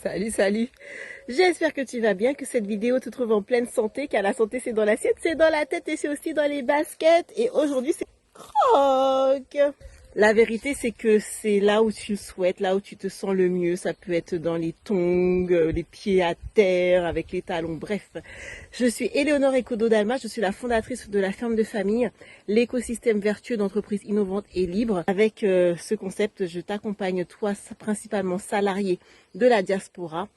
Salut, salut. J'espère que tu vas bien, que cette vidéo te trouve en pleine santé, car la santé c'est dans l'assiette, c'est dans la tête et c'est aussi dans les baskets. Et aujourd'hui c'est croque. La vérité c'est que c'est là où tu le souhaites, là où tu te sens le mieux. Ça peut être dans les tongs, les pieds à terre, avec les talons, bref. Je suis Éléonore Ekodo Dalma, je suis la fondatrice de la ferme de famille, l'écosystème vertueux d'entreprises innovantes et libres. Avec ce concept, je t'accompagne, toi, principalement salarié de la diaspora,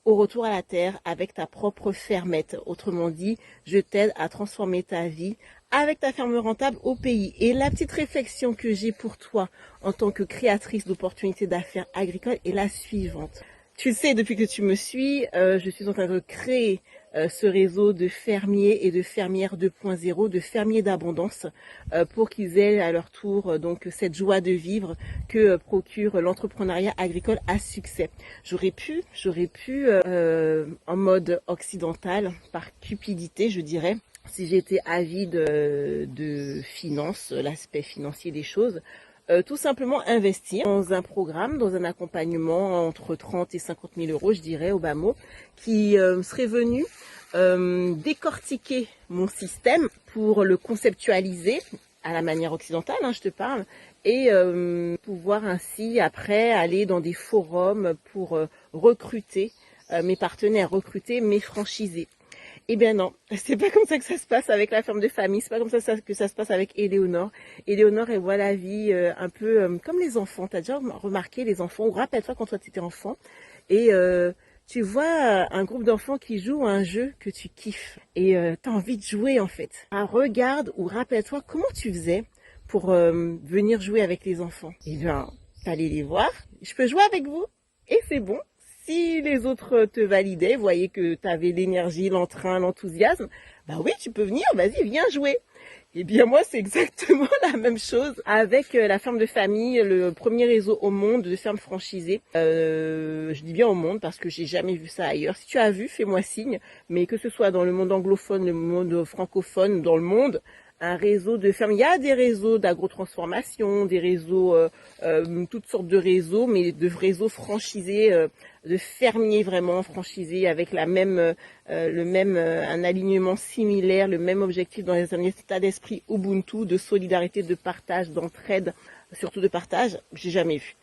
au retour à la terre avec ta propre fermette. Autrement dit, je t'aide à transformer ta vie avec ta ferme rentable au pays. Et la petite réflexion que j'ai pour toi en tant que créatrice d'opportunités d'affaires agricoles est la suivante. Tu le sais, depuis que tu me suis, je suis en train de créer ce réseau de fermiers et de fermières 2.0, de fermiers d'abondance, pour qu'ils aient à leur tour donc cette joie de vivre que procure l'entrepreneuriat agricole à succès. J'aurais pu en mode occidental, par cupidité je dirais, si j'étais avide de finances, l'aspect financier des choses, tout simplement investir dans un programme, dans un accompagnement entre 30 et 50 000 euros, je dirais, au bas mot, qui serait venu décortiquer mon système pour le conceptualiser à la manière occidentale, hein, je te parle, et pouvoir ainsi après aller dans des forums pour recruter mes partenaires, recruter mes franchisés. Eh bien non, c'est pas comme ça que ça se passe avec la ferme de famille, c'est pas comme ça que ça se passe avec Éléonore. Éléonore, elle voit la vie un peu comme les enfants. T'as déjà remarqué les enfants, ou rappelle-toi quand toi tu étais enfant, et tu vois un groupe d'enfants qui jouent à un jeu que tu kiffes, et tu as envie de jouer en fait. Ah, regarde ou rappelle-toi comment tu faisais pour venir jouer avec les enfants. Eh bien, t'allais les voir, je peux jouer avec vous, et c'est bon. Si les autres te validaient, voyaient que tu avais l'énergie, l'entrain, l'enthousiasme, bah oui, tu peux venir, vas-y, viens jouer. Eh bien moi, c'est exactement la même chose avec la ferme de famille, le premier réseau au monde de fermes franchisées. Je dis bien au monde parce que j'ai jamais vu ça ailleurs. Si tu as vu, fais-moi signe, mais que ce soit dans le monde anglophone, le monde francophone, dans le monde, un réseau de fermes. Il y a des réseaux d'agrotransformation, des réseaux, toutes sortes de réseaux, mais de réseaux franchisés, de fermiers vraiment franchisés avec la même, un alignement similaire, le même objectif dans un état d'esprit Ubuntu, de solidarité, de partage, d'entraide, surtout de partage. J'ai jamais vu.